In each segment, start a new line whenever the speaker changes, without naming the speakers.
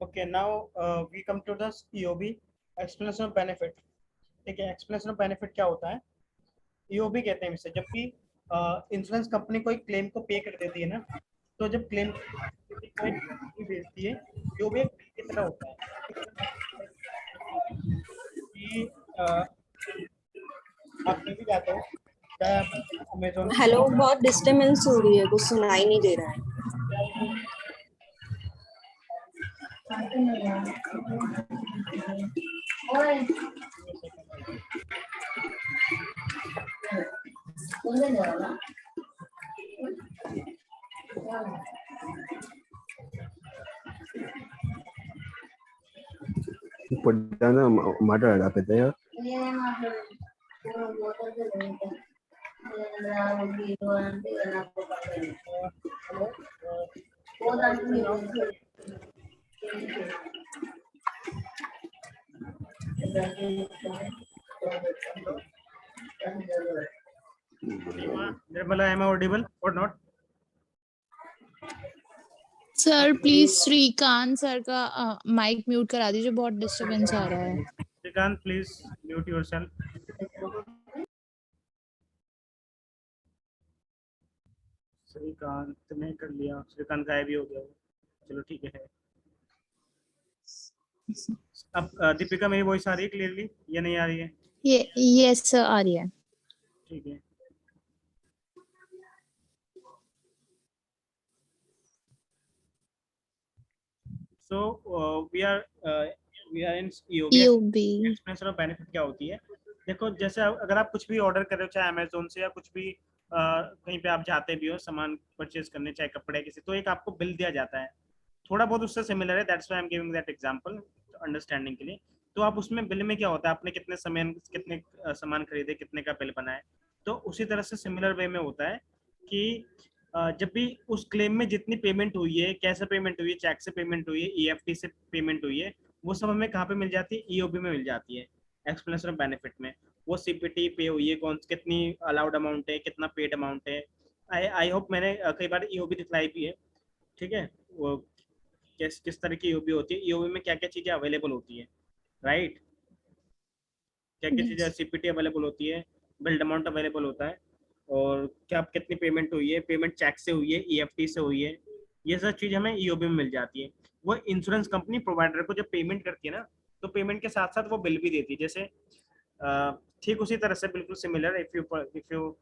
Okay, now we come to the EOB, explanation of benefit. ठीक है, explanation of benefit क्या होता है? ईओबी कहते हैं इसे। जब भी इंश्योरेंस कंपनी कोई क्लेम को पे कर देती है ना, तो जब क्लेम कोई भेजती है, ईओबी एक बिल की तरह होता है कि आप कहीं भी जाते हो, चाहे आप अमेजोन।
हेलो, बहुत डिस्टर्बेंस हो रही है, कुछ सुनाई नहीं दे रहा है।
Put down the matter up there.
Nirmala, am I audible or not?
Sir please Shrikant sir का माइक म्यूट करा दीजिए, बहुत डिस्टरबेंस आ रहा है।
Shrikant, please mute yourself. Shrikant ने कर लिया, श्रीकांत गायब भी हो गया। चलो ठीक है। अब दीपिका, मेरी वॉइस आ रही है क्लियरली या नहीं आ रही है?
यस सर, आ रही है।
ठीक है। So we are in EOB। Explanation of benefit क्या होती है? देखो, जैसे अगर आप कुछ भी ऑर्डर कर रहे हो, चाहे अमेजोन से या कुछ भी कहीं पे आप जाते भी हो सामान परचेज करने, चाहे कपड़े किसी, तो एक आपको बिल दिया जाता है, थोड़ा बहुत उससे सिमिलर है। That's why I am giving that example understanding के लिए। तो आप उसमें बिल में क्या होता है, आपने कितने सामान खरीदे, कितने का बिल बना है, तो उसी तरह से सिमिलर वे में होता है कि जब भी उस क्लेम में जितनी पेमेंट हुई है, कैसे पेमेंट हुई है, चेक से पेमेंट हुई है, ईएफटी से पेमेंट हुई है, वो सब हमें कहाँ पे मिल जाती है? ईओबी में मिल जाती है, एक्सप्लेनेशन ऑफ बेनिफिट में। वो सीपीटी पे हुई है, कितनी अलाउड अमाउंट है, कितना पेड अमाउंट है। आई होप मैंने कई बार ईओबी दिखलाई भी है। ठीक है, वो किस तरह की ईओबी होती है, ईओबी में क्या क्या चीजें अवेलेबल होती है, राइट? क्या क्या चीजें सीपीटी अवेलेबल होती है, बिल्ड अमाउंट अवेलेबल होता है, और क्या कितनी पेमेंट हुई है, पेमेंट चेक से हुई है, ईएफटी से हुई है, ये सब चीज हमें ईओबी में मिल जाती है। वो इंश्योरेंस कंपनी प्रोवाइडर को जब पेमेंट करती है ना, तो पेमेंट के साथ साथ वो बिल भी देती है। जैसे ठीक उसी तरह से बिल्कुल सिमिलर, इफ यू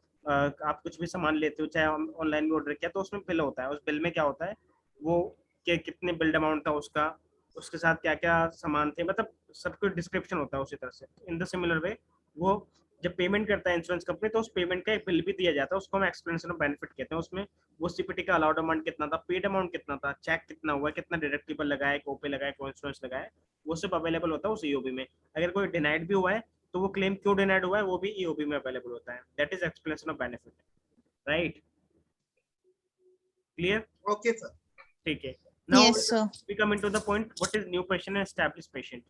आप कुछ भी सामान लेते हो, चाहे ऑनलाइन भी ऑर्डर किया, तो उसमें बिल होता है। उस बिल में क्या होता है, वो कितने बिल्ड अमाउंट था उसका, उसके साथ क्या क्या सामान थे, मतलब सब कुछ डिस्क्रिप्शन होता है उसी तरह से। इन द सिमिलर वे, वो जब पेमेंट करता है इंश्योरेंस कंपनी, तो उस पेमेंट का एक बिल भी दिया जाता है, उसको हम एक्सप्लेनेशन ऑफ बेनिफिट कहते हैं। उसमें वो सीपीटी का अलाउड अमाउंट कितना था, पेड अमाउंट कितना था, चेक कितना हुआ, कितना डिडक्टिबल लगाया, कोपे लगाया, को इंश्योरेंस लगाया, वो सब अवेलेबल होता है उस ईओबी में। अगर कोई डिनाइड भी हुआ है, तो वो क्लेम क्यों डिनाइड हुआ है, वो भी ईओबी में अवेलेबल होता है। That is explanation of benefit, right? Clear?
Okay sir.
ठीक है। Now
Yes, sir.
we come into the point, what is new patient and established patient?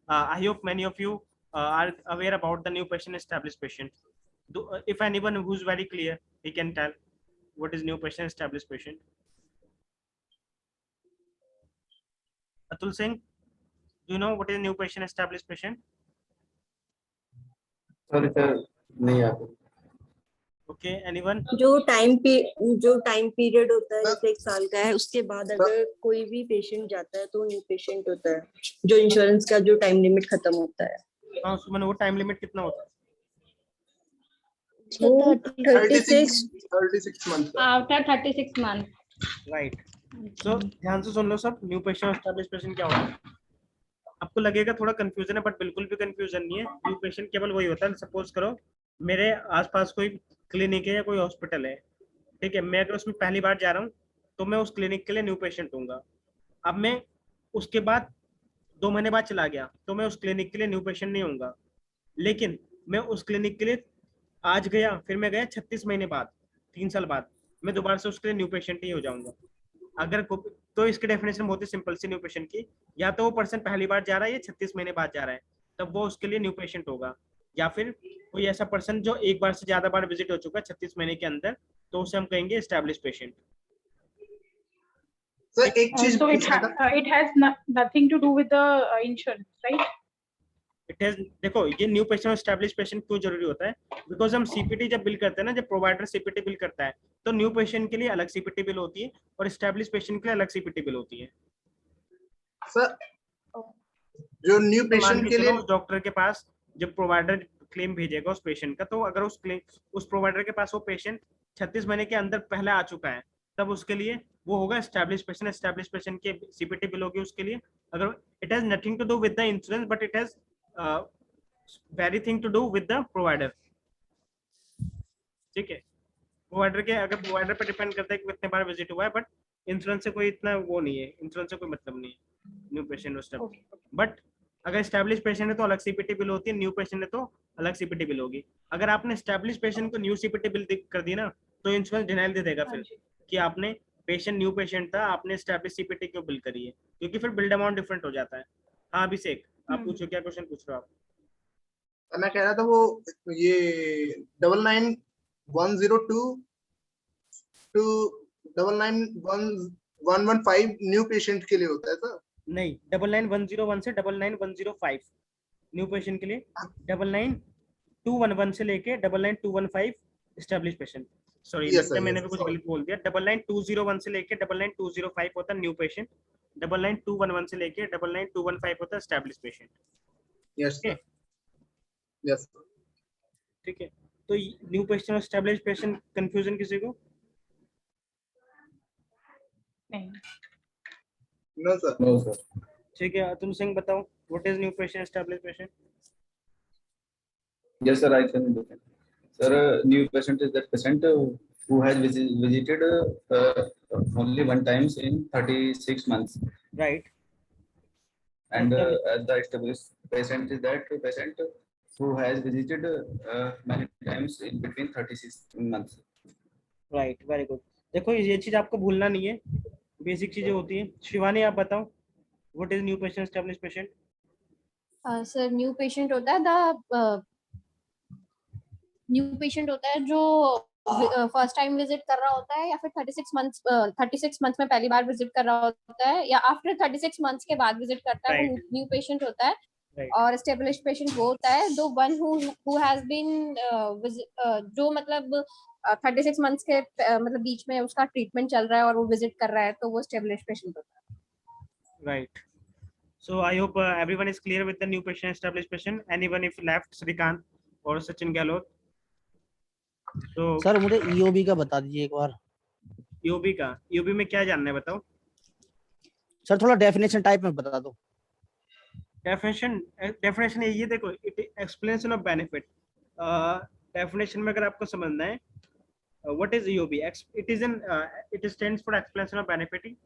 I hope many of you are aware about the new patient, established patient. If anyone who's very clear, he can tell what is new patient, established patient. Atul Singh, do you know what is new patient, established patient?
Sorry sir, नहीं आता।
Okay, anyone?
जो time period होता है, जैसे 1 साल का है, उसके बाद अगर कोई भी पेशेंट जाता है तो न्यू पेशेंट होता है, जो इंश्योरेंस का जो टाइम लिमिट खत्म होता है।
हाँ, सुमन, वो टाइम लिमिट कितना होता है?
36 months
आफ्टर 36 मंथ।
राइट। सो ध्यान से सुन लो सब, न्यू पेशेंट, एस्टैब्लिश्ड पेशेंट क्या होता है? आपको लगेगा थोड़ा कंफ्यूजन है, बट बिल्कुल भी कंफ्यूजन नहीं है। न्यू पेशेंट केवल वही होता है, सपोज करो मेरे आसपास कोई क्लिनिक है या कोई हॉस्पिटल है, ठीक है, मैं अगर उसमें पहली बार जा रहा हूँ, तो मैं उस क्लिनिक के लिए न्यू पेशेंट दूंगा। अब मैं उसके बाद 2 महीने बाद चला गया, तो मैं उस क्लिनिक के लिए न्यू पेशेंट नहीं होऊंगा। लेकिन मैं उस क्लिनिक के लिए आज गया, फिर मैं गया 36 महीने बाद, 3 साल बाद, मैं दोबारा से उसके लिए न्यू पेशेंट ही हो जाऊंगा। अगर तो इसकी डेफिनेशन बहुत ही सिंपल सी न्यू पेशेंट की, या तो वो पर्सन पहली बार जा रहा है या 36 महीने बाद जा रहा है, तब वो उसके लिए न्यू पेशेंट होगा। या फिर कोई ऐसा पर्सन जो एक बार से ज्यादा बार विजिट हो चुका है 36 महीने के अंदर, तो उसे हम कहेंगे एस्टैब्लिश पेशेंट।
सर एक चीज
So it has nothing to do with the insurance, right?
It has, देखो ये न्यू पेशेंट और एस्टैब्लिश पेशेंट क्यों जरूरी होता है, बिकॉज हम सीपीटी जब बिल करते हैं ना, जब प्रोवाइडर सीपीटी बिल करता है, तो न्यू पेशेंट के लिए अलग सीपीटी बिल होती है और एस्टैब्लिश पेशेंट के लिए अलग सीपीटी बिल होती है।
सर जो न्यू पेशेंट के लिए
डॉक्टर के पास जब प्रोवाइडर क्लेम भेजेगा उस पेशेंट का, तो अगर उस प्रोवाइडर के पास वो पेशेंट 36 महीने के अंदर पहले आ चुका है, तब उसके लिए वो होगा एस्टैब्लिश पेशेंट। एस्टैब्लिश पेशेंट के सीपीटी बिल होगी उसके लिए। अगर it has nothing to do with the insurance, but it has very thing to do with the provider. ठीक है, प्रोवाइडर के, अगर प्रोवाइडर पर डिपेंड करता है कि कितने बार विजिट हुआ है, बट इंश्योरेंस से कोई इतना वो नहीं है, इंश्योरेंस से कोई मतलब नहीं है न्यू पेशेंट और बट अगर एस्टैब्लिश पेशेंट है तो अलग सीपीटी बिल होती है, न्यू पेशेंट है तो अलग सीपीटी बिल होगी। अगर आपने एस्टैब्लिश पेशेंट को न्यू सीपीटी बिल कर दी ना, तो इंश्योरेंस डिनाइल दे देगा फिर कि आपने पेशेंट न्यू पेशेंट था, आपने एस्टैब्लिश सीपीटी क्यों बिल करी है, क्योंकि फिर बिल्ड अमाउंट डिफरेंट हो जाता है। हाँ अभिषेक, आप पूछो, क्या क्वेश्चन पूछ रहे हो आप?
मैं कह रहा था वो ये 99,102 to 99,115 न्यू पेशेंट के लिए होता है सर?
नहीं, 99,101 से 99,105 न्यू पेशेंट के लिए, 99,211 से लेके 99,215 एस्टैब्लिश पेशेंट। सॉरी मैंने भी कुछ गलत बोल दिया। 99,201 से लेके 99,205 होता है न्यू पेशेंट, 99,211 से लेके 99,215 होता है एस्टैब्लिश पेशेंट।
यस यस
ठीक है, तो न्यू पेशेंट और एस्टैब्लिश पेशेंट कंफ्यूजन किसी को?
नहीं।
No sir.
No, sir.
ठीक है, तुम सिंह बताओ, what is new patient establish patient?
Yes, sir, I can do that. Sir, new patient is that patient who has visited only one time in 36 months.
Right.
And the established patient is that patient who has visited many times in between 36 months.
Right, very good. देखो ये चीज आपको भूलना नहीं है, basic चीजें होती हैं। शिवानी आप बताओ, what is new patient establish patient?
Sir new patient होता है न्यू पेशेंट होता है जो फर्स्ट टाइम विजिट कर रहा होता है, या फिर 36 मंथ्स में पहली बार विजिट कर रहा होता है, या आफ्टर 36 मंथ्स के बाद विजिट करता है, वो न्यू पेशेंट होता है। और एस्टेब्लिश्ड पेशेंट वो होता है the one who has been जो मतलब 36 मंथ्स के मतलब बीच में उसका ट्रीटमेंट चल रहा है और वो विजिट कर रहा है, तो वो एस्टेब्लिश्ड पेशेंट होता है।
Right, so I hope everyone is clear with the new patient established patient. Anyone if left, Srikant और सचिन गहलोत? तो
सर मुझे EOB का बता दीजिए एक बार।
EOB का, EOB में क्या जानना है बताओ?
सर थोड़ा डेफिनेशन टाइप में बता दो।
डेफिनेशन ये देखो, it explanation of benefit. Definition में अगर आपको समझना है what is EOB, it is an it stands for explanation of benefit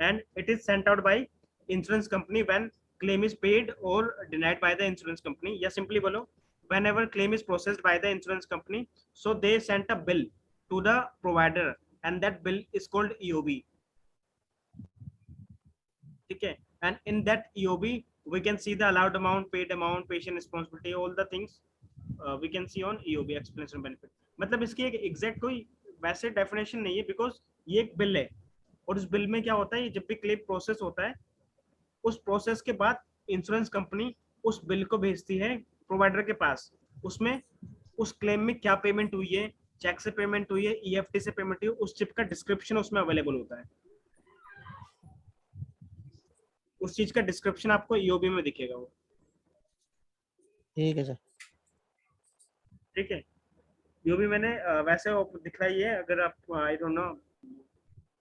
and it is sent out by insurance company when claim is paid or denied by the insurance company, या simply बोलो whenever claim is processed by the insurance company, so they sent a bill to the provider and that bill is called EOB. ठीक है, and in that EOB we can see the allowed amount, paid amount, patient responsibility, all the things we can see on EOB, explanation of benefit। मतलब इसकी एक exact कोई वैसे definition नहीं है, because ये एक बिल है और उस बिल में क्या होता है, जब भी क्लेम प्रोसेस होता है उस प्रोसेस के बाद इंश्योरेंस कंपनी उस बिल को भेजती है प्रोवाइडर के पास। उसमें उस क्लेम में क्या पेमेंट हुई है, चेक से पेमेंट हुई है, EFT से पेमेंट हुई है, उस चिप का डिस्क्रिप्शन उसमें अवेलेबल होता है। उस चीज का डिस्क्रिप्शन आपको EOB में दिखेगा वो।
ठीक है सर।
ठीक है, EOB मैंने वैसे दिखलाई है, अगर आप I don't know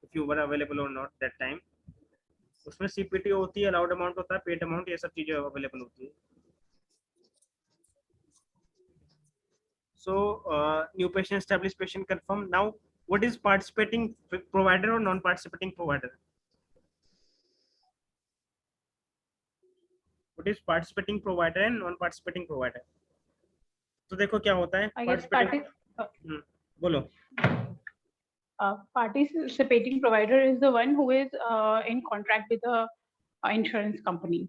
if you were available or not that time, उसमें CPT होती है, allowed amount होता है, paid amount, ये सब चीजें अवेलेबल होती है। So new patient established patient confirm. Now what is participating provider or non participating provider? What is participating provider and non participating provider? तो देखो क्या होता है,
I guess participating
बोलो।
participating provider is the one who is in contract with the insurance company.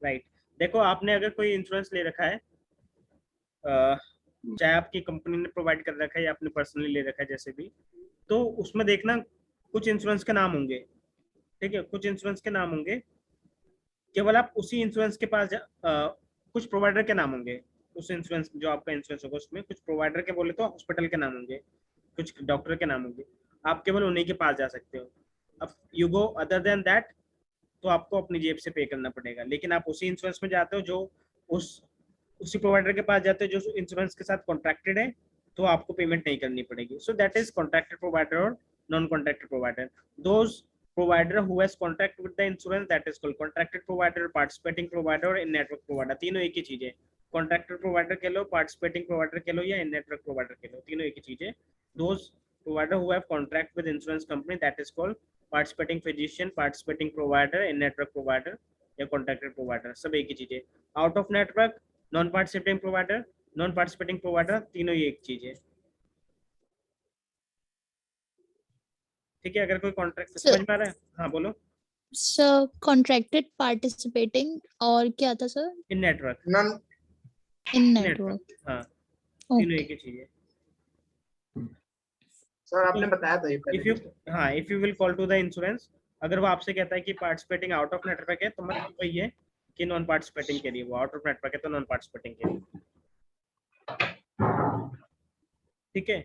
Right देखो आपने अगर कोई इंश्योरेंस ले रखा है चाहे आपकी कंपनी ने प्रोवाइड कर रखा है या आपने पर्सनली ले रखा है जैसे भी, तो उसमें देखना कुछ इंश्योरेंस के नाम होंगे, ठीक है, कुछ इंश्योरेंस के नाम होंगे, केवल आप उसी इंश्योरेंस के पास कुछ प्रोवाइडर के नाम होंगे, उस इंश्योरेंस जो आपका इंश्योरेंस होगा उसमें कुछ प्रोवाइडर के बोले तो हॉस्पिटल के नाम होंगे, कुछ डॉक्टर के नाम होंगे, आप केवल उन्हीं के पास जा सकते हो। अब you go other than that तो आपको अपनी जेब से पे करना पड़ेगा, लेकिन आप उसी इंश्योरेंस में जाते हो जो उसी प्रोवाइडर के पास जाते हो जो इंश्योरेंस के साथ कॉन्ट्रैक्टेड है, तो आपको पेमेंट नहीं करनी पड़ेगी। So that is contracted provider और non contracted provider. Those provider who has contract with the insurance, that is called contracted provider, participating provider और in network provider। तीनों एक ही चीज है, contracted provider कह लो, participating provider कह लो या in network provider कह लो, तीनों एक ही चीज है। those provider who have contract with insurance company, that is called participating physician, participating provider, in network provider या contracted provider, सब एक ही चीज है। out of network, non participating provider, non participating provider, तीनों ही एक चीज है, ठीक है। अगर कोई कॉन्ट्रैक्ट समझ में आ रहा है, हाँ बोलो।
सर कॉन्ट्रैक्टेड, पार्टिसिपेटिंग और क्या था sir?
In network,
non
in network,
हाँ तीनों एक ही चीज है।
सर आपने बताया था ये
इफ यू
पहले।
हाँ if you will call to the insurance, अगर वो आपसे कहता है कि पार्टिसिपेटिंग आउट ऑफ नेटवर्क है तो मतलब वही है कि नॉन पार्टिसिपेटिंग के लिए, वो आउट ऑफ नेटवर्क है तो नॉन पार्टिसिपेटिंग के लिए, ठीक है।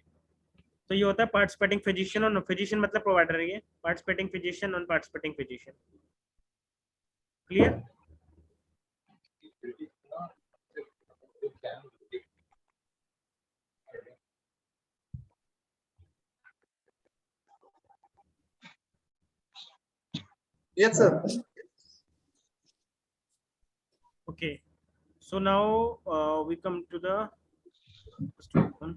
तो ये होता है पार्टिसिपेटिंग फिजिशियन, और फिजिशियन मतलब प्रोवाइडर है, participating physician, non participating physician, clear?
Yes sir.
Okay, so now we come to the first one.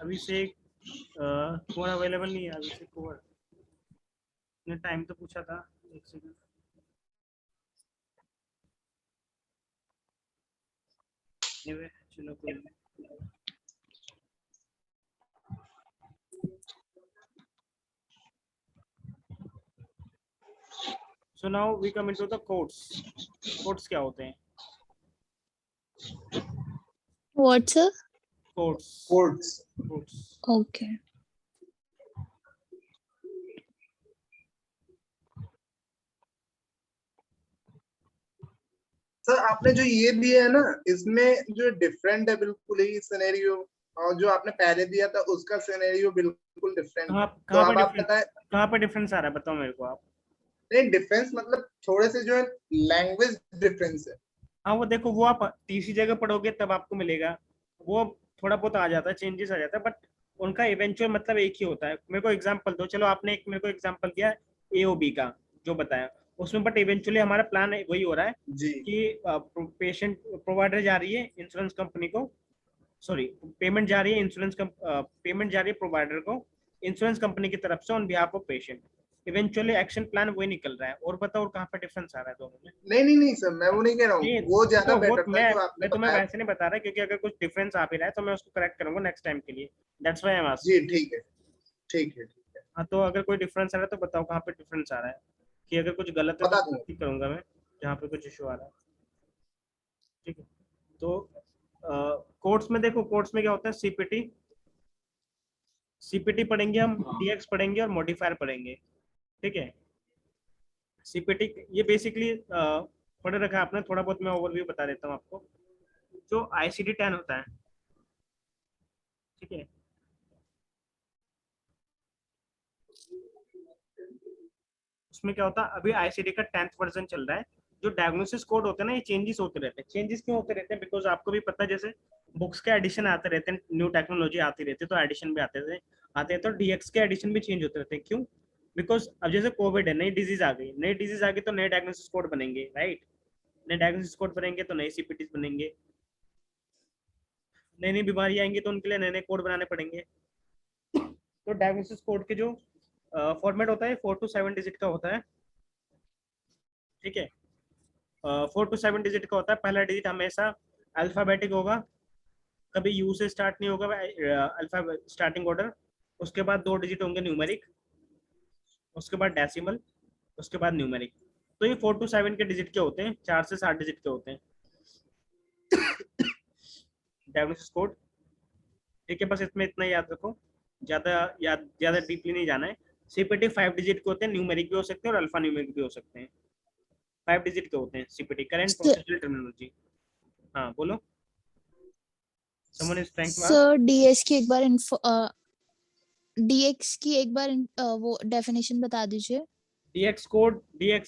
Abhishek Kunwar available नहीं है, अभिषेक कुंवर ने टाइम तो पूछा था, एक सेकंड। चलो कोई नहीं। So now we come into the codes. Codes क्या होते हैं?
What sir?
Codes.
Codes.
Codes.
Okay.
Sir आपने जो ये दिया है ना, इसमें जो डिफरेंट है बिल्कुल ही सिनेरियो, और जो आपने पहले दिया था उसका सिनेरियो बिल्कुल डिफरेंट। तो अब आप बताएं
कहाँ पे डिफरेंस आ रहा है, बताओ मेरे को आप।
नहीं डिफरेंस मतलब थोड़े से जो है लैंग्वेज डिफरेंस है।
हाँ वो देखो, वो आप तीसरी जगह पढ़ोगे तब आपको मिलेगा, वो थोड़ा बहुत आ जाता है, चेंजेस आ जाता है, बट उनका इवेंचुअल मतलब एक ही होता है। मेरे को एग्जांपल दो, चलो आपने एक मेरे को एग्जांपल दिया एओबी का जो बताया उसमें, बट इवेंचुअली हमारा प्लान वही हो रहा है
जी
कि पेशेंट प्रोवाइडर जा रही है इंश्योरेंस कंपनी को, सॉरी पेमेंट जा रही है इंश्योरेंस पेमेंट जा रही है प्रोवाइडर को इंश्योरेंस कंपनी की तरफ से on behalf of patient. Eventually action plan वही निकल रहा है। और बताओ और कहाँ पे डिफरेंस आ रहा है दोनों में?
नहीं सर मैं वो नहीं कह रहा हूँ, वो ज्यादा बेटर था जो आपने
मैं तुम्हें
बताया।
वैसे नहीं बता रहा, क्योंकि अगर कुछ डिफरेंस आ भी रहा है तो मैं उसको करेक्ट करूंगा नेक्स्ट टाइम के लिए, that's why I am asking.
जी ठीक है।
हाँ तो अगर कोई डिफरेंस आ रहा है तो बताओ कहाँ पे डिफरेंस आ रहा है, कि अगर कुछ गलत है
बता
तो
दूंगा।
ठीक करूंगा मैं जहाँ पे कुछ इशू आ रहा है, ठीक है। तो कोर्ट्स में देखो, कोर्ट्स में क्या होता है, सीपीटी पढ़ेंगे हम, डीएक्स पढ़ेंगे और मॉडिफायर पढ़ेंगे, ठीक है। सीपीटी ये बेसिकली पढ़ रखा है आपने, थोड़ा बहुत मैं ओवरव्यू बता देता हूँ आपको। जो ICD-10 होता है, ठीक है, उसमें क्या होता है, अभी ICD का 10th वर्जन चल रहा है। जो डायग्नोसिस कोड होते हैं ना, ये चेंजेस होते रहते हैं। चेंजेस क्यों होते रहते हैं? बिकॉज आपको भी पता है, जैसे बुक्स के एडिशन आते रहते हैं, न्यू टेक्नोलॉजी आती रहती है, तो एडिशन भी आते हैं तो डीएक्स के एडिशन भी चेंज होते रहते हैं। क्यों? बिकॉज अब जैसे कोविड है, नई डिजीज आ गई, तो नए डायग्नोसिस कोड बनेंगे, राइट? नए डायग्नोसिस कोड बनेंगे तो नए सीपीटीज बनेंगे, नई नई बीमारी आएंगी तो उनके लिए नए नए कोड बनाने पड़ेंगे। तो डायग्नोसिस कोड के जो फॉर्मेट होता है 4 to 7 डिजिट का होता है, ठीक है? 4 to 7 डिजिट का होता है। पहला डिजिट हमेशा अल्फाबेटिक होगा, कभी यू से स्टार्ट नहीं होगा अल्फा स्टार्टिंग ऑर्डर। उसके बाद 2 डिजिट होंगे न्यूमेरिक, उसके बाद डेसिमल, उसके बाद न्यूमेरिक। तो ये 4 to 7 के डिजिट के होते हैं, 4 से 7 डिजिट के होते हैं डायग्नोसिस कोड, ठीक है? बस इसमें इतना याद रखो, ज्यादा डीपली नहीं जाना है। सीपीटी 5 डिजिट के होते हैं, न्यूमेरिक भी हो सकते हैं और अल्फा न्यूमेरिक भी हो सकते हैं। 5 डिजिट के होते हैं सीपीटी, करंट प्रोसीजरल टर्मिनोलॉजी। हाँ बोलो, someone is trying to ask?
Sir DX की एक बार वो डेफिनेशन बता दीजिए।
DX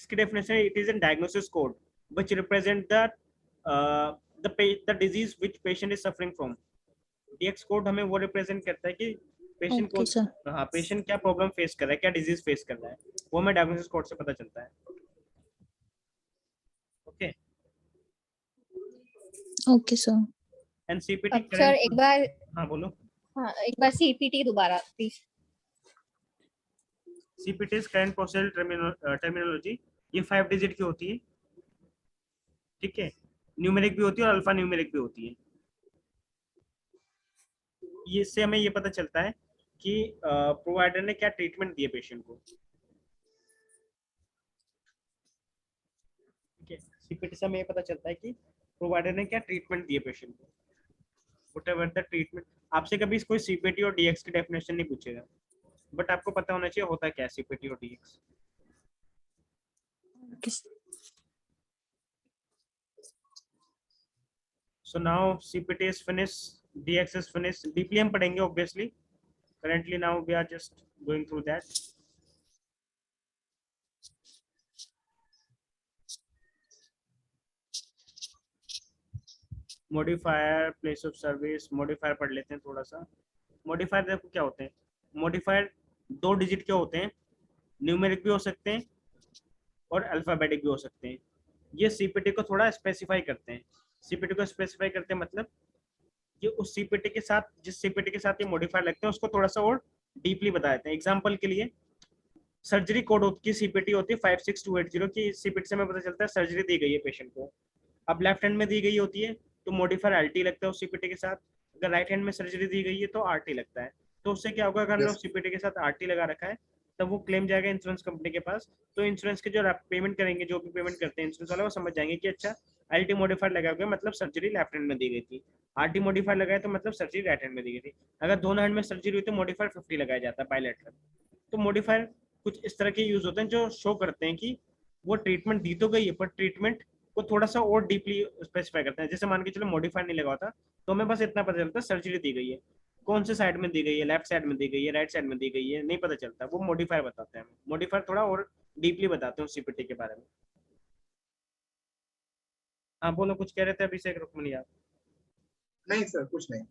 की definition, it is a diagnosis code which represent the disease which patient is suffering from. DX code हमें वो रिप्रेजेंट करता है कि पेशेंट को, हाँ, पेशेंट क्या प्रॉब्लम फेस कर रहा है, क्या डिजीज फेस कर रहा है, वो हमें डायग्नोसिस कोड से पता चलता है। Okay
okay sir.
And CPT
sir एक बार,
हाँ बोलो।
हाँ एक बार सीपीटी दोबारा please.
CPT is current procedural terminology, ये 5 डिजिट की होती है, ठीक है? न्यूमेरिक भी होती है और अल्फा न्यूमेरिक भी होती है। ये इससे हमें ये पता चलता है कि प्रोवाइडर ने क्या ट्रीटमेंट दिए पेशेंट को, ठीक है? सीपीटी से हमें ये पता चलता है कि प्रोवाइडर ने क्या ट्रीटमेंट दिए पेशेंट को, व्हाटएवर द ट्रीटमेंट। आपसे कभी कोई सीपीटी और डीएक्स की डेफिनेशन नहीं पूछेगा, बट आपको पता होना चाहिए होता क्या है सीपीटी और DX. So now CPT is finished, DX is finished. Deeply हम पढ़ेंगे obviously. Currently now we are just going through that. Modifier, place of service, modifier पढ़ लेते हैं थोड़ा सा। Modifier देखो क्या होते हैं। Modifier 2 डिजिट के होते हैं, न्यूमेरिक भी हो सकते हैं और अल्फाबेटिक भी हो सकते हैं। ये सीपीटी को थोड़ा स्पेसिफाई करते हैं। सीपीटी को स्पेसिफाई करते हैं मतलब कि उस सीपीटी के साथ, जिस सीपीटी के साथ ये मॉडिफायर लगते हैं, उसको थोड़ा सा और डीपली बता देते हैं। एग्जांपल के लिए सर्जरी कोड की सीपीटी होती है 56280 की। सीपीटी से हमें पता चलता है सर्जरी दी गई है पेशेंट को। अब लेफ्ट हैंड में दी गई होती है तो मॉडिफायर एलटी लगता है उस सीपीटी के साथ। अगर राइट हैंड में सर्जरी दी गई है तो आरटी लगता है। तो उससे क्या होगा, अगर हमने सीपीटी के साथ आरटी लगा रखा है तब वो क्लेम जाएगा इंश्योरेंस कंपनी के पास। तो इंश्योरेंस के जो पेमेंट करेंगे, जो भी पेमेंट करते हैं इंश्योरेंस वाले, वो समझ जाएंगे कि अच्छा एलटी मॉडिफायर लगा हुआ है मतलब सर्जरी लेफ्ट हैंड में दी गई थी, आरटी मॉडिफायर लगाया तो मतलब सर्जरी राइट हैंड में दी गई थी। अगर दोनों हैंड में सर्जरी हुई तो मॉडिफायर 50 लगाया जाता है बायलैटरल। तो मॉडिफायर कुछ इस तरह के यूज होते हैं जो शो करते हैं कि वो ट्रीटमेंट दी तो गई है पर ट्रीटमेंट को थोड़ा सा और डीपली स्पेसिफाई करते हैं। जैसे मान के चलो मॉडिफायर नहीं लगा होता तो हमें बस इतना पता चलता है सर्जरी दी गई है, कौन से साइड में दी गई है, लेफ्ट साइड में दी गई है, राइट साइड में दी गई है, नहीं पता चलता। वो मॉडिफायर बताते हैं, मॉडिफायर थोड़ा और डीपली बताते हैं सीपीटी के बारे में। हाँ बोलो, कुछ कह रहे थे अभिषेक रुक्मणी आप?
नहीं सर, कुछ नहीं।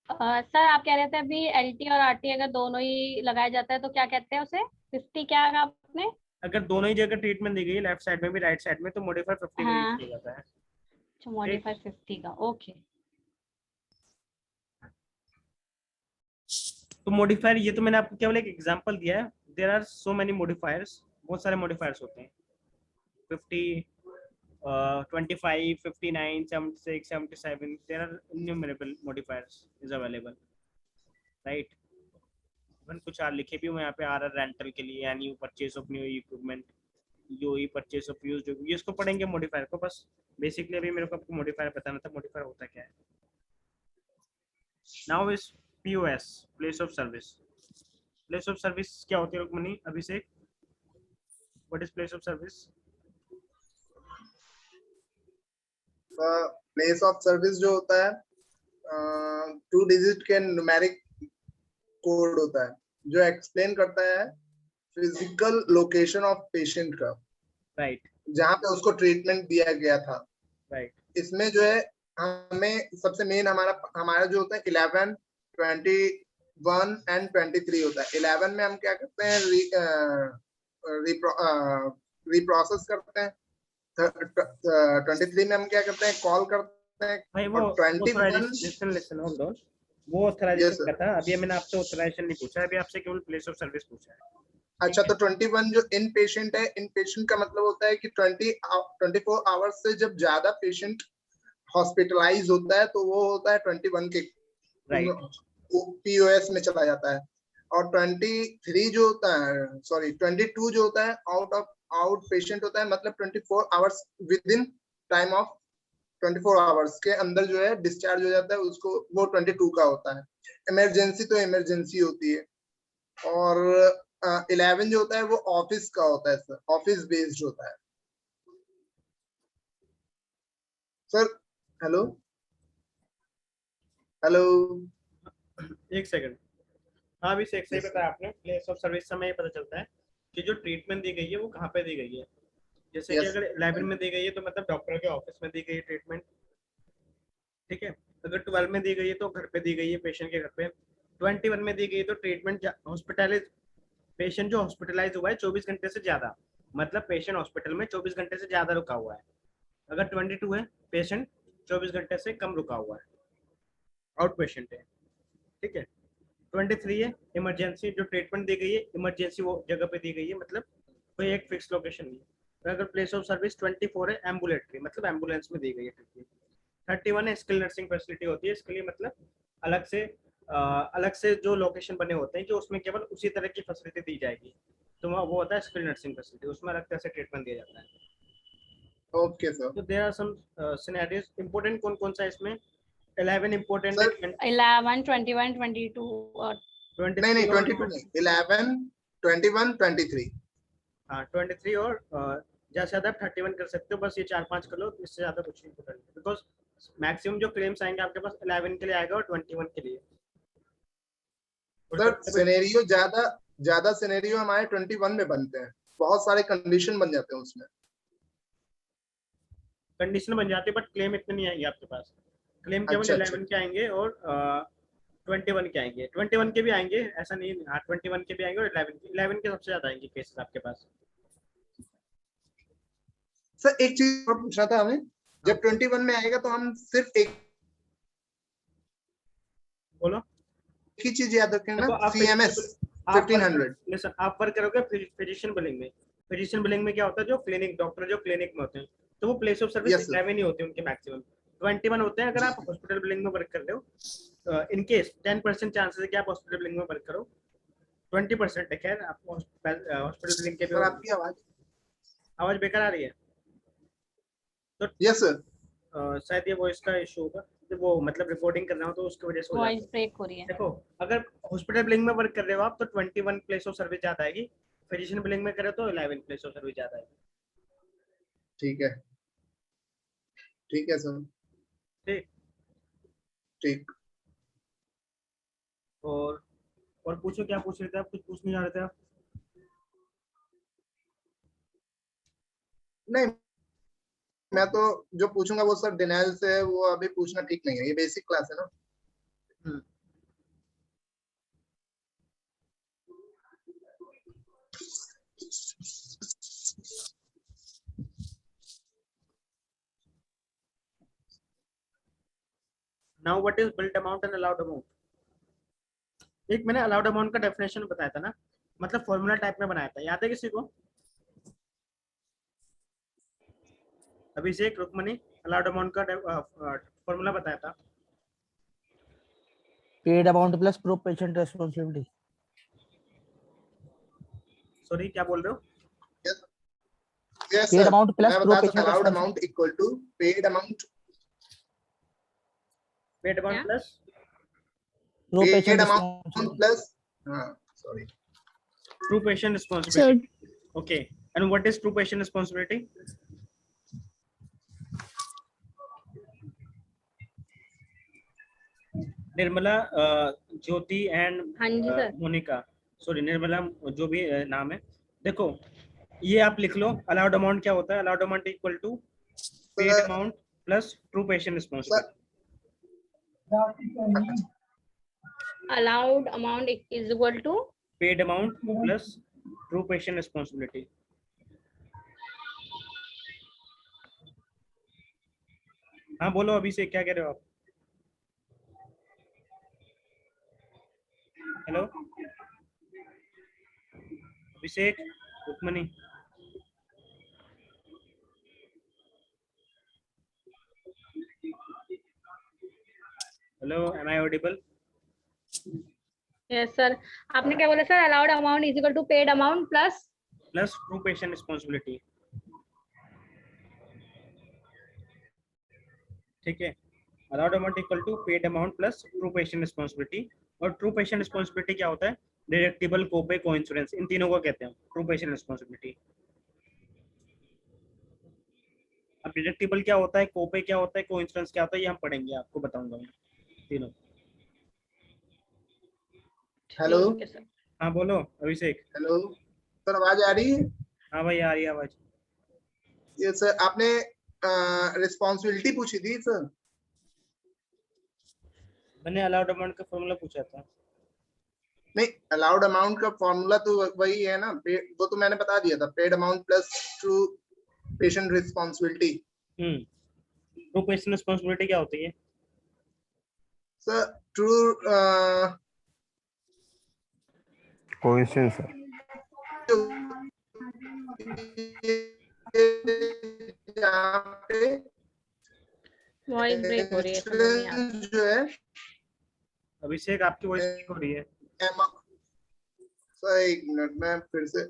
सर आप कह रहे थे अभी एलटी और आरटी अगर दोनों ही लगाया जाता है तो क्या कहते हैं उसे? 50 क्या कहा आपने?
अगर दोनों ही जगह ट्रीटमेंट दी गई है, लेफ्ट साइड में भी राइट साइड में, तो मॉडिफायर 50 का यूज किया जाता है।
अच्छा, मॉडिफायर 50 का, ओके।
तो मॉडिफायर, ये तो मैंने आपको केवल एक एग्जांपल दिया है। There are so many modifiers, बहुत सारे मॉडिफायर्स होते हैं। 50, 25, 59, 76, 77, there are innumerable modifiers is available, right? Even कुछ और लिखे भी हुए यहाँ पे, आर रेंटल के लिए, यानी purchase of new equipment, UE purchase of used, ये इसको पढ़ेंगे मॉडिफायर को। बस बेसिकली अभी मेरे को आपको मॉडिफायर बताना था, मॉडिफायर होता क्या है। Now is POS, place of service. Place of service क्या होती है Rukmani, Abhishek? What is place of service?
Place of service जो होता है 2 डिजिट के न्यूमेरिक कोड होता है जो एक्सप्लेन करता है फिजिकल लोकेशन ऑफ पेशेंट का,
राइट,
जहाँ पे उसको ट्रीटमेंट दिया गया था।
राइट।
इसमें जो है हमें सबसे मेन हमारा जो होता है 11, 20, 21 and 23 होता है। 11 में हम क्या करते हैं, रिप्रोसेस करते हैं। 23 में हम क्या करते हैं, कॉल करते हैं।
भाई वो
और 21
लिसन होल्ड ऑन, वो ऑथराइजेशन का था। अभी मैंने आपसे ऑथराइजेशन नहीं पूछा, अभी आपसे केवल प्लेस ऑफ सर्विस पूछा है।
अच्छा, तो 21 जो इन पेशेंट है, इन पेशेंट का मतलब होता है कि 24 आवर्स से जब ज्यादा पेशेंट हॉस्पिटलाइज होता है तो वो होता है 21 के POS में चला जाता है। और 23 जो होता है, सॉरी 22 जो होता है आउट पेशेंट होता है, मतलब 24 hours with in time of 24 hours के अंदर जो है डिस्चार्ज हो जाता है, उसको वो 22 का होता है। इमरजेंसी तो इमरजेंसी होती है। और 11 जो होता है वो ऑफिस का होता है सर, ऑफिस बेस्ड होता है सर। हेलो हेलो,
एक सेकंड। हाँ अभी सही बताया आपने। प्लेस ऑफ सर्विस से हमें ये पता चलता है कि जो ट्रीटमेंट दी गई है वो कहाँ पे दी गई है। जैसे कि अगर 11 में दी गई है तो मतलब डॉक्टर के ऑफिस में दी गई है ट्रीटमेंट, ठीक है। अगर 12 में दी गई है तो घर पे दी गई है, पेशेंट के घर पे। 21 में दी गई है तो ट्रीटमेंट हॉस्पिटलाइज, पेशेंट जो हॉस्पिटलाइज हुआ है 24 घंटे से ज्यादा, मतलब पेशेंट हॉस्पिटल में 24 घंटे से ज्यादा रुका हुआ है। अगर 22 है, पेशेंट 24 घंटे से कम रुका हुआ है, आउट पेशेंट है, ठीक है। 23 है इमरजेंसी, जो ट्रीटमेंट दी गई है इमरजेंसी वो जगह पे दी गई है, मतलब कोई एक फिक्स लोकेशन नहीं है। अगर प्लेस ऑफ सर्विस 24 है एम्बुलेटरी, मतलब एम्बुलेंस में दी गई है ट्रीटमेंट। 31 है स्किल नर्सिंग फैसिलिटी होती है, इसके लिए मतलब अलग से जो लोकेशन बने होते हैं, जो उसमें केवल उसी तरह की फैसिलिटी दी जाएगी, तो वो होता है स्किल नर्सिंग फैसिलिटी, उसमें अलग तरह से ट्रीटमेंट दिया जाता है।
Okay sir.
तो there are some scenarios. Important कौन कौन सा है इसमें? 11 इंपॉर्टेंट है,
11, 21, 22 और
23
नहीं
और
22 नहीं, 11, 21, 23।
हाँ 23 और ज्यादा से ज्यादा 31 कर सकते हो, बस ये 4-5 कर लो, इससे ज्यादा कुछ नहीं करना, बिकॉज मैक्सिमम जो क्लेम्स आएंगे आपके पास 11 के लिए आएगा और 21 के लिए।
सर सिनेरियो ज्यादा सिनेरियो हमारे 21 में बनते हैं, बहुत सारे कंडीशन बन जाते हैं उसमें।
कंडीशन बन जाती है बट क्लेम इतने नहीं आएंगे आपके पास। क्लेम केवल
अच्छा,
11 के आएंगे और 21 के आएंगे। 21 के भी आएंगे, ऐसा नहीं। हाँ 21 के भी आएंगे और 11 के सबसे ज्यादा आएंगे केसेस आपके पास।
सर एक चीज और पूछना था हमें, जब 21 में आएगा तो हम सिर्फ एक
बोलो
ही चीज याद रखेंगे
देखो,
ना,
आप
CMS 1500।
लिसन, आप वर्क करोगे फिजिशियन बिलिंग में। फिजिशियन बिलिंग में क्या होता है, जो क्लिनिक डॉक्टर जो क्लिनिक में होते हैं, तो वो place of service
Yes, sir.
11 ही होते हैं उनके मैक्सिमम। 21 होते हैं अगर आप हॉस्पिटल बिलिंग में वर्क कर रहे हो। इन केस 10% चांसेस है कि आप हॉस्पिटल बिलिंग में वर्क करो, 20% है खैर आप हॉस्पिटल बिलिंग के भी।
सर आपकी
आवाज बेकार आ रही है तो
यस सर,
शायद ये वॉइस का इशू होगा, तो वो मतलब रिकॉर्डिंग कर रहा हूँ तो उसकी वजह से हो
वॉइस
जाता है।
ब्रेक हो रही है।
देखो अगर हॉस्पिटल बिलिंग में वर्क कर रहे हो आप तो 21 प्लेस ऑफ सर्विस ज्यादा आएगी, फिजिशियन बिलिंग में करे तो 11 प्लेस ऑफ सर्विस ज्यादा आएगी।
ठीक है सर,
ठीक।
ठीक।
और पूछो, क्या पूछ रहे थे आप? कुछ पूछने जा रहे थे आप?
नहीं, मैं तो जो पूछूंगा वो सब डिनाइल से है, वो अभी पूछना ठीक नहीं है, ये बेसिक क्लास है ना।
Now what is build amount and allowed amount? एक मैंने अलाउड अमाउंट का डेफिनेशन बताया था ना, मतलब फॉर्मूला टाइप में बनाया था, याद है किसी को? अभिषेक, रुकमनी, अलाउड अमाउंट का फॉर्मूला बताया था।
Paid amount plus pro patient responsibility.
Sorry क्या बोल रहे हो?
Yes,
paid
sir.
Amount plus
मैं
प्रो
बता
patient
allowed amount equal to paid amount
plus
pro
paid
patient
amount plus, हाँ sorry,
true patient responsibility. Okay, and what is true patient responsibility? Nirmala, Jyoti and Monika, sorry Nirmala, जो भी नाम है, देखो ये आप लिख लो। अलाउड अमाउंट क्या होता है? Allowed amount equal to paid amount plus true patient responsibility.
allowed amount is equal to
paid amount plus true patient responsibility. हाँ बोलो अभिषेक, क्या कह रहे हो आप? Hello Abhishek, Rukmini. Hello, am I audible?
Yes sir, आपने क्या बोला sir? Allowed amount is equal to paid amount plus
true patient responsibility. ठीक है, allowed amount equal to paid amount plus true patient responsibility. और ट्रू पेशेंट रिस्पॉन्सिबिलिटी क्या होता है? Deductible, कोपे, कोइंश्योरेंस, इन तीनों को कहते हैं ट्रू पेशेंट रिस्पॉन्सिबिलिटी। अब डिडक्टिबल क्या होता है, कोपे क्या होता है, कोइंश्योरेंस क्या होता है, ये हम पढ़ेंगे, आपको बताऊंगा मैं तीनों।
हेलो
हाँ बोलो अभिषेक।
हेलो सर, आवाज आ रही है?
हाँ भाई, आ रही है आवाज।
ये सर आपने रिस्पॉन्सिबिलिटी पूछी थी सर।
मैंने अलाउड अमाउंट का फॉर्मूला पूछा था।
नहीं, अलाउड अमाउंट का फॉर्मूला तो वही है ना, वो तो मैंने बता दिया था, paid amount plus true patient responsibility.
True patient responsibility क्या होती है
sir? True
coincidence sir.
Voice break हो रही है, समझ नहीं आ रहा।
जो है
अभिषेक, आपकी वॉइस ब्रेक हो रही है।
सर एक मिनट, मैं फिर से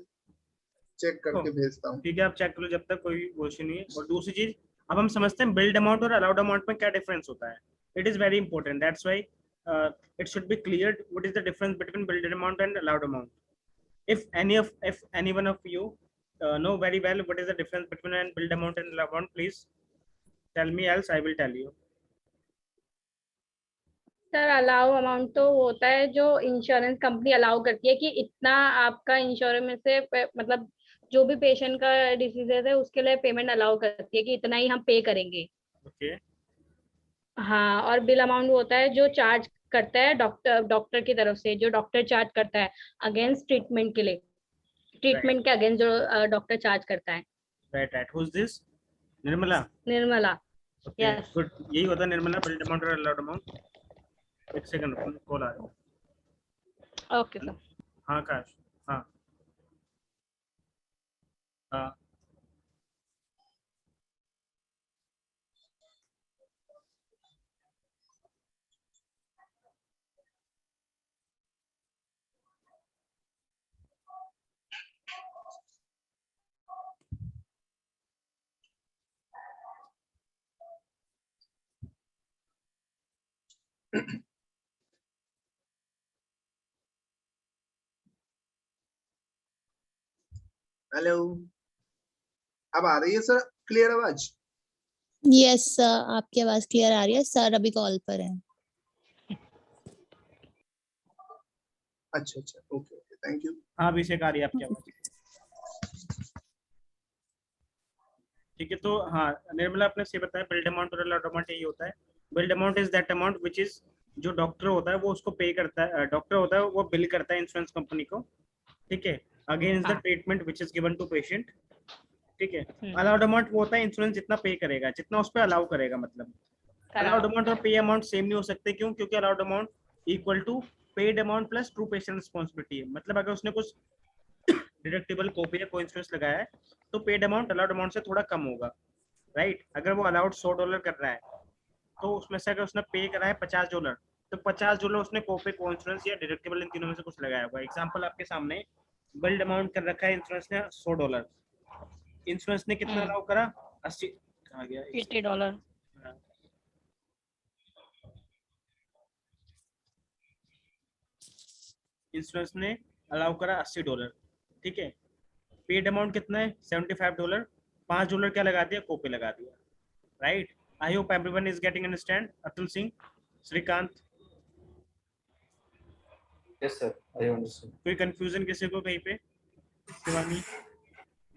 चेक करके भेजता हूँ।
ठीक है, आप चेक कर लो जब तक, कोई क्वेश्चन नहीं है। और दूसरी चीज, अब हम समझते हैं बिल्ड अमाउंट और अलाउड अमाउंट में क्या डिफरेंस होता है। It is very important, that's why it should be cleared what is the difference between billed amount and allowed amount. If any one of you know very well what is the difference between an billed amount and allowed amount, please tell me, else I will tell you.
Sir allow amount तो होता है जो insurance company allow करती है कि इतना आपका insurance में से मतलब जो भी पेशेंट का डिसीज है उसके लिए पेमेंट अलाउ करती है कि इतना ही हम पे करेंगे।
Okay.
हाँ, और बिल अमाउंट होता है जो चार्ज करता है डॉक्टर की तरफ से, जो डॉक्टर चार्ज करता है अगेंस्ट ट्रीटमेंट के लिए, ट्रीटमेंट के अगेंस्ट जो डॉक्टर चार्ज करता है।
Right. Who's this? Nirmala?
Okay, yes.
Good. यही होता है निर्मला, बिल्ड अमाउंट और अलाउड अमाउंट। एक सेकंड, कॉल आ रहा है।
Okay sir.
हाँ काश, हाँ हाँ
हेलो, अब आ रही है सर क्लियर आवाज?
यस सर, आपकी आवाज क्लियर आ रही है। सर अभी कॉल पर हैं।
अच्छा, ओके, थैंक यू।
हाँ अभिषेक, आ रही है आपकी आवाज। ठीक है, तो हाँ निर्मला आपने सही बताया, बिल्ड अमाउंट और अलाउड अमाउंट यही होता है। Build amount is that amount which is, जो डॉक्टर होता है वो उसको पे करता है, डॉक्टर होता है वो बिल करता है इंश्योरेंस कंपनी को, ठीक है, against the treatment which is given to patient. ठीक है, अलाउड अमाउंट वो होता है इंश्योरेंस जितना पे करेगा, जितना उस पर अलाउ करेगा। मतलब अलाउड अमाउंट और पे अमाउंट सेम नहीं हो सकते, क्यों? क्योंकि allowed amount equal to paid amount plus true patient responsibility है। मतलब अगर उसने कुछ डिडक्टिबल, कोपे या कोइंश्योरेंस लगाया है तो पेड अमाउंट अलाउड अमाउंट से थोड़ा कम होगा, राइट? अगर वो अलाउड $100 कर रहा है तो उसमें से अगर उसने पे करा है $50, तो $50 उसने कोपे, कोइंश्योरेंस या डिडक्टिबल, इन तीनों में से कुछ लगाया होगा। एग्जांपल आपके सामने, बिल्ड अमाउंट कर रखा है इंश्योरेंस ने $100, इंश्योरेंस ने कितना अलाउ करा? 80, कहाँ गया?
$80।
इंश्योरेंस ने अलाउ करा $80, ठीक है। पेड अमाउंट कितना है? $75। $5 क्या लगा दिया? कोपे लगा दिया, right? I hope everyone is getting understand. Atul Singh, Shrikant?
Yes sir, I understand.
कोई कंफ्यूजन किसी को कहीं पे? शिवानी,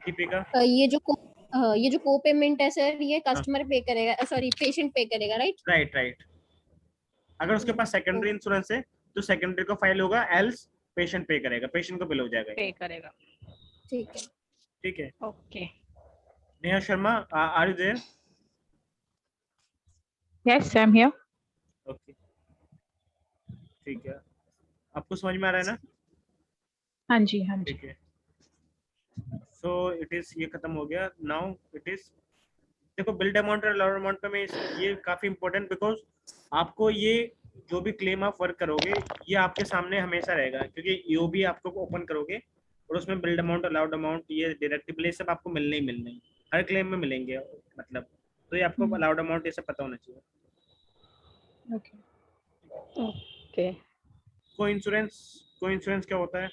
दीपिका?
ये जो को पेमेंट है सर, ये कस्टमर पे करेगा, सॉरी पेशेंट पे करेगा, राइट?
राइट। अगर उसके पास सेकेंडरी इंश्योरेंस है तो सेकेंडरी को फाइल होगा, एल्स पेशेंट पे करेगा, पेशेंट को बिल हो जाएगा।
पे करेगा।
ठीक है।
ठीक है।
Okay.
Neha Sharma, are you there?
Yes, I am here.
Okay, ठीक है, आपको समझ में आ रहा है ना?
हाँ जी, हाँ जी।
ठीक है। सो इट इज, ये खत्म हो गया। नाउ इट इज, देखो बिल्ड अमाउंट और अलाउड अमाउंट में ये काफी इंपॉर्टेंट, बिकॉज आपको ये जो भी क्लेम आप वर्क करोगे ये आपके सामने हमेशा रहेगा, क्योंकि ईओ भी आपको ओपन करोगे और उसमें बिल्ड अमाउंट, अलाउड अमाउंट, ये डिडक्टिबल, ये सब आपको मिलने ही मिलने हैं, हर क्लेम में मिलेंगे मतलब। तो ये आपको अलाउड अमाउंट ये सब पता होना चाहिए।
Okay okay.
को इंश्योरेंस क्या होता है?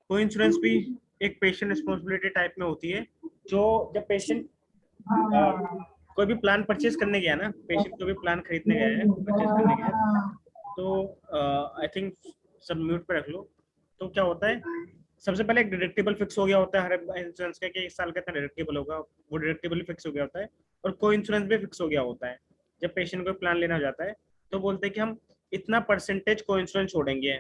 को इंश्योरेंस भी एक पेशेंट रिस्पॉन्सिबिलिटी टाइप में होती है, जो जब पेशेंट कोई भी प्लान परचेज करने गया ना, पेशेंट कोई भी प्लान खरीदने गया है, परचेज करने गया है, तो आई थिंक सब म्यूट पे रख लो। तो क्या होता है, सबसे पहले एक डिडक्टिबल फिक्स हो गया होता है हर इंश्योरेंस का कि इस साल का इतना डिडक्टिबल होगा, वो डिडक्टिबल फिक्स हो गया होता है। और को इंश्योरेंस भी फिक्स हो गया होता है। जब पेशेंट को प्लान लेना हो जाता है तो बोलते हैं कि हम इतना परसेंटेज को इंश्योरेंस छोड़ेंगे,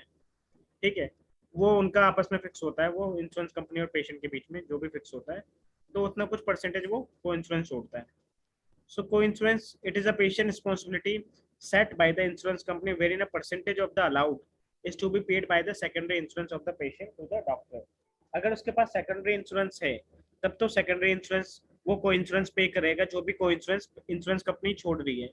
ठीक है, वो उनका आपस में फिक्स होता है, वो इंश्योरेंस कंपनी और पेशेंट के बीच में जो भी फिक्स होता है, तो उतना कुछ परसेंटेज वो को इंश्योरेंस छोड़ता है। So co-insurance, it is a patient responsibility set by the insurance company wherein a percentage of the allowed is to be paid by the secondary insurance of the patient to the doctor. अगर उसके पास secondary insurance है तब तो secondary insurance वो co-insurance पे करेगा जो भी co-insurance कंपनी छोड़ रही है,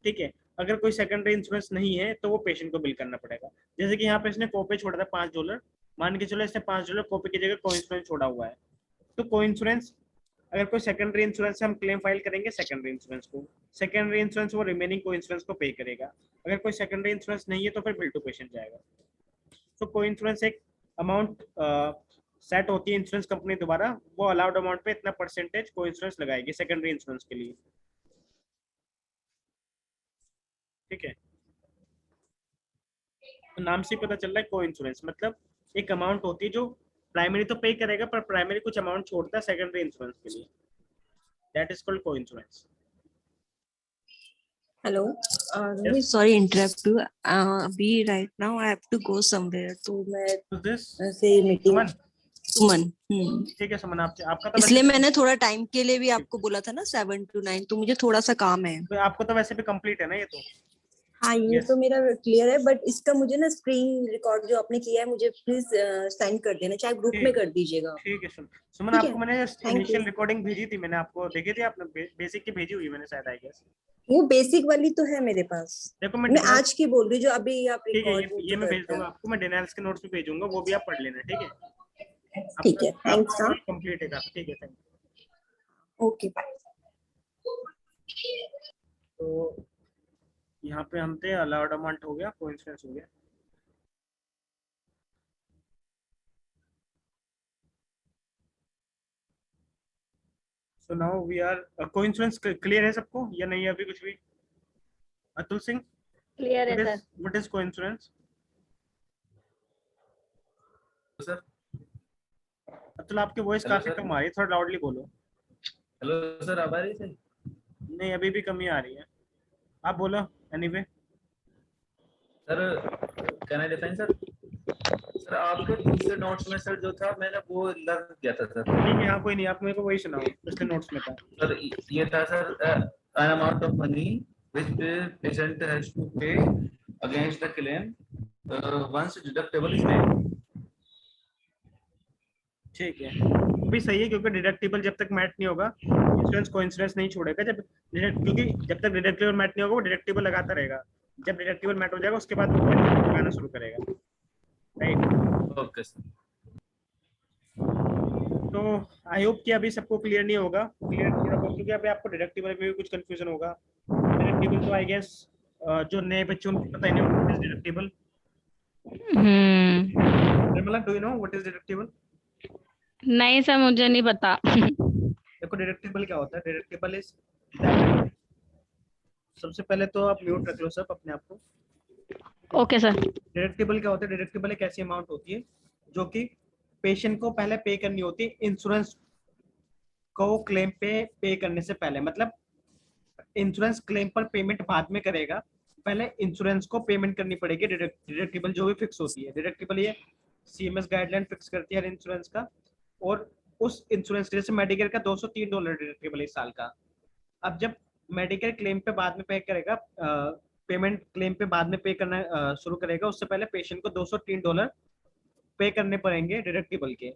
ठीक है। अगर कोई सेकेंडरी इंश्योरेंस नहीं है तो वो पेशेंट को बिल करना पड़ेगा। जैसे कि यहाँ पे इसने कोपे छोड़ा था $5, मान के चलो इसने $5 कोपे की जगह को इंश्योरेंस छोड़ा हुआ है, तो को इंश्योरेंस अगर कोई सेकेंडरी इंश्योरेंस है हम क्लेम फाइल करेंगे सेकेंडरी इंश्योरेंस को, सेकेंडरी इंश्योरेंस वो रिमेनिंग को इंश्योरेंस को पे करेगा। अगर कोई सेकेंडरी इंश्योरेंस नहीं है तो फिर बिल टू पेशेंट जाएगा। तो को इंश्योरेंस एक अमाउंट सेट होती है इंश्योरेंस कंपनी द्वारा, वो अलाउड अमाउंट पे इतना परसेंटेज को इंश्योरेंस लगाएगी सेकेंडरी इंश्योरेंस के लिए, ठीक है। तो नाम से पता चल रहा है को इंश्योरेंस मतलब एक अमाउंट होती है जो प्राइमरी तो पे करेगा पर प्राइमरी कुछ अमाउंट छोड़ता है सेकेंडरी इंश्योरेंस के लिए, that is called coinsurance.
Hello, sorry interrupt you, अभी right now I have to go somewhere, तो मैं से मीटिंग सुमन।
ठीक है सुमन, आपका तो
इसलिए मैंने थोड़ा टाइम के लिए भी आपको बोला था ना 7 to 9, तो मुझे थोड़ा सा काम है।
तो आपको तो वैसे भी कंप्लीट है ना ये तो?
हाँ ये तो मेरा क्लियर है, बट इसका मुझे ना स्क्रीन रिकॉर्ड जो आपने किया है मुझे प्लीज सेंड कर देना, चाहे ग्रुप में कर दीजिएगा।
ठीक है सुमन, आपको मैंने इनिशियल रिकॉर्डिंग भेजी थी, मैंने आपको देखी थी, आपने बेसिक की भेजी हुई मैंने शायद, आई गेस।
वो बेसिक वाली तो है मेरे पास,
देखो
मैं आज की बोल रही हूँ जो अभी आप
रिकॉर्ड ये मैं भेज दूंगा आपको, मैं डेनाल्स के नोट्स भी भेजूंगा, वो भी आप पढ़ लेना, ठीक है।
ठीक है, थैंक्स।
कंप्लीट है काफी, ठीक है, थैंक
यू। Okay bye.
तो यहाँ पे हम थे, अलाउड अमाउंट हो गया, कोइंसिडेंस हो गया। So now we are coincidence clear है सबको या नहीं अभी कुछ भी? अतुल सिंह,
क्लियर है sir.
What is coincidence?
Sir
Atul आपकी वॉइस काफी कम आ रही है, थोड़ा लाउडली बोलो।
हेलो सर, अब आ रही है?
नहीं अभी भी कमी आ रही है, आप बोलो anyway.
Sir can I define sir? Sir आपके दूसरे नोट्स में सर जो था मैंने वो लग गया था सर।
ठीक है, हाँ कोई नहीं, आप मेरे को वही सुनाओ, पिछले नोट्स में था
सर। ये था sir an amount of money which the patient has to pay against the claim once deductible is made.
ठीक है, भी सही है, क्योंकि डिडक्टिबल जब तक मैट नहीं होगा इंश्योरेंस कोइंसिडेंस नहीं छोड़ेगा, क्योंकि जब तक डिडक्टिबल मैट नहीं होगा वो डिडक्टिबल लगाता रहेगा, जब डिडक्टिबल मैट हो जाएगा उसके बाद वो लगाना शुरू करेगा, राइट?
Okay sir.
तो आई होप कि अभी सबको क्लियर नहीं होगा, क्लियर थोड़ा बहुत, क्योंकि अभी आपको डिडक्टिबल में भी कुछ कंफ्यूजन होगा। डिडक्टिबल तो आई गेस जो नए बच्चों को पता ही नहीं what is deductible. Nirmala, do you know what is deductible?
नहीं सर, मुझे नहीं पता।
देखो डिडक्टिबल क्या होता है, डिडक्टिबल इज, सबसे पहले तो आप म्यूट रख लो सब अपने आप को।
Okay sir.
डिडक्टिबल क्या होता है? डिडक्टिबल एक ऐसी अमाउंट होती है जो कि पेशेंट को पहले पे करनी होती है इंश्योरेंस को क्लेम पे करने से पहले, मतलब इंश्योरेंस क्लेम पर पेमेंट बाद में करेगा, पहले इंश्योरेंस को पेमेंट करनी पड़ेगी, डिडक्टिबल जो भी फिक्स होती है। डिडक्टिबल ये सीएमएस गाइडलाइन फिक्स करती है हर इंश्योरेंस का, और उस इंश्योरेंस के जैसे मेडिकेयर का $203 डिडक्टिबल इस साल का। अब जब मेडिकेयर क्लेम पे बाद में पे करेगा, पेमेंट क्लेम पे बाद में पे करना शुरू करेगा, उससे पहले पेशेंट को $203 पे करने पड़ेंगे डिडक्टिबल के।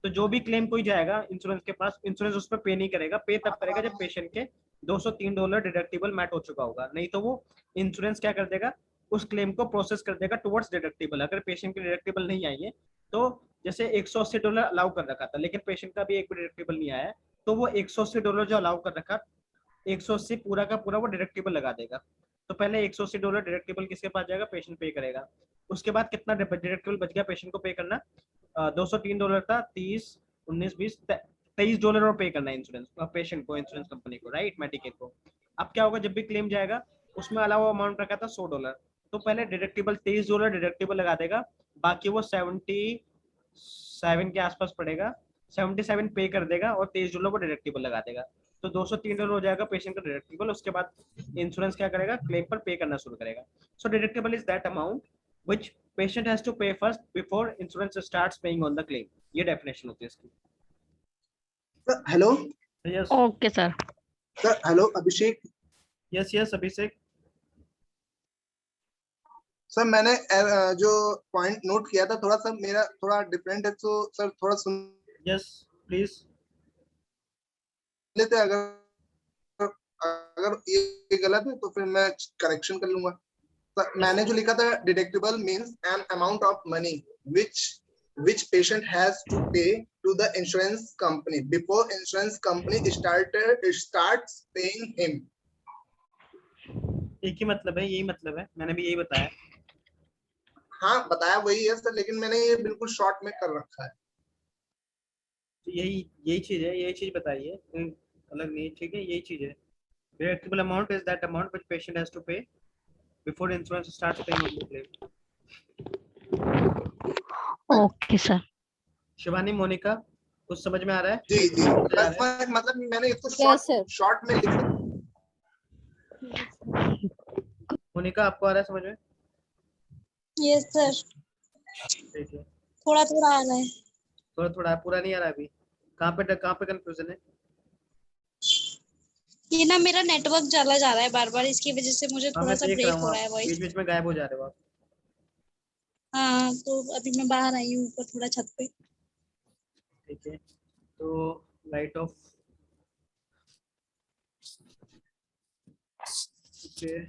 तो जो भी क्लेम कोई जाएगा इंश्योरेंस के पास, इंश्योरेंस उस पर पे नहीं करेगा, पे तब करेगा जब पेशेंट के $203 डिडक्टिबल मैट हो चुका होगा। नहीं तो वो इंश्योरेंस क्या कर देगा, उस क्लेम को प्रोसेस कर देगा टुवर्ड्स डिडक्टिबल। अगर पेशेंट के डिडक्टिबल नहीं आई है, तो जैसे $180 अलाउ कर रखा था, लेकिन पेशेंट का भी एक भी डिडक्टिबल नहीं आया है, तो वो $180 जो अलाउ कर रखा, 180 पूरा का पूरा वो डिडक्टिबल लगा देगा। तो पहले $180 डिडक्टिबल किसके पास जाएगा, पेशेंट पे करेगा। उसके बाद कितना डिडक्टिबल बच गया पेशेंट को पे करना, $203 था, 30, 19, 20, $23 और पे करना है इंश्योरेंस पेशेंट को, इंश्योरेंस कंपनी को, राइट, मेडिकेयर को। अब क्या होगा, जब भी क्लेम जाएगा उसमें अलावा अमाउंट रखा था $100, तो पहले डिडक्टिबल $23 डिडक्टिबल लगा देगा, बाकी वो 77 के आसपास पड़ेगा, 77 पे कर देगा और $23 वो डिडक्टिबल लगा देगा। तो $203 हो जाएगा पेशेंट का डिडक्टिबल। उसके बाद इंश्योरेंस क्या करेगा, क्लेम पर पे करना शुरू करेगा। So deductible is that amount which patient has to pay first before insurance starts paying on the claim. ये डेफिनेशन होती है इसकी।
Hello
yes
okay sir.
Sir, hello Abhishek.
Yes Abhishek.
Sir मैंने जो पॉइंट नोट किया था थोड़ा सा मेरा थोड़ा डिफरेंट है, तो सर थोड़ा सुन
यस प्लीज।
लेते। अगर अगर ये गलत है तो फिर मैं करेक्शन कर लूंगा। सर मैंने जो लिखा था, deductible means an amount of money which patient has to pay to the insurance company before insurance company starts paying him.
एक ही मतलब है, यही मतलब है, मैंने भी यही बताया।
हाँ बताया वही है सर, लेकिन मैंने ये बिल्कुल शॉर्ट में कर रखा है।
तो यही चीज है, यही चीज बताइए, अलग नहीं, ठीक है, यही चीज है। Deductible amount is that amount which patient has to pay before insurance starts paying on the claim.
Okay sir.
Shivani, Monika, कुछ समझ में आ रहा है?
जी जी, बस मतलब मैंने इसको शॉर्ट में लिखा।
मोनिका, आपको आ रहा है समझ में?
यस सर,
ठीक है,
थोड़ा थोड़ा आ रहा है।
थोड़ा पूरा नहीं आ रहा अभी। कहाँ पे कंफ्यूजन है?
ये ना मेरा नेटवर्क चला जा रहा है बार बार, इसकी वजह से मुझे थोड़ा सा ब्रेक हो रहा है वॉइस।
बीच में गायब हो जा रहे हो आप।
हाँ, तो अभी मैं बाहर आई हूँ ऊपर थोड़ा छत पे।
ठीक है, तो लाइट ऑफ। ओके,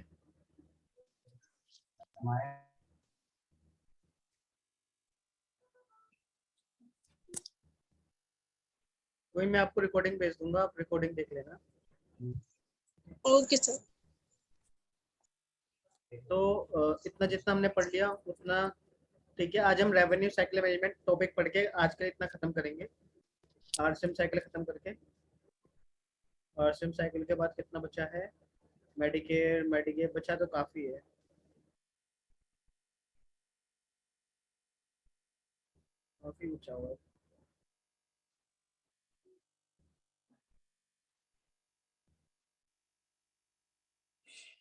वही मैं आपको रिकॉर्डिंग भेज दूंगा, आप रिकॉर्डिंग देख लेना।
Okay sir.
तो इतना जितना हमने पढ़ लिया उतना ठीक है। आज हम रेवेन्यू साइकिल मैनेजमेंट टॉपिक पढ़ के आज के इतना खत्म करेंगे। आरसीएम साइकिल खत्म करके, आरसीएम साइकिल के बाद कितना बचा है, मेडिकेयर बचा तो काफी है। काफी बचा हुआ है।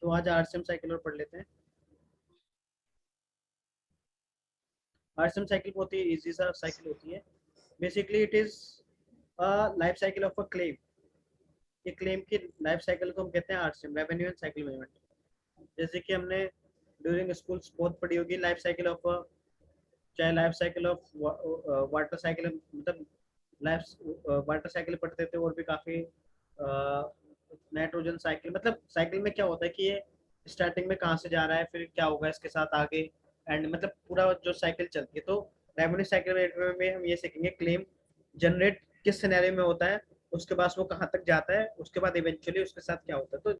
तो आज आरसीएम साइकिल और पढ़ लेते हैं। आरसीएम साइकिल बहुत ही इजी सा साइकिल होती है। Basically it is life cycle of a claim. ये क्लेम की लाइफ साइकिल को हम कहते हैं RCM, revenue and cycle management. जैसे कि हमने ड्यूरिंग स्कूल बहुत पढ़ी होगी लाइफ साइकिल ऑफ, चाहे life cycle of water cycle, मतलब लाइफ वाटर साइकिल पढ़ते थे, और भी काफी नाइट्रोजन साइकिल। मतलब साइकिल में क्या होता है कि ये स्टार्टिंग में कहाँ से जा रहा है, फिर क्या होगा इसके साथ आगे, एंड मतलब पूरा जो साइकिल चलती है। तो रेवेन्यू साइकिल में हम ये सीखेंगे क्लेम जनरेट किस सिनेरियो में होता है, उसके बाद वो कहाँ तक जाता है, उसके बाद इवेंचुअली उसके साथ क्या होता है। तो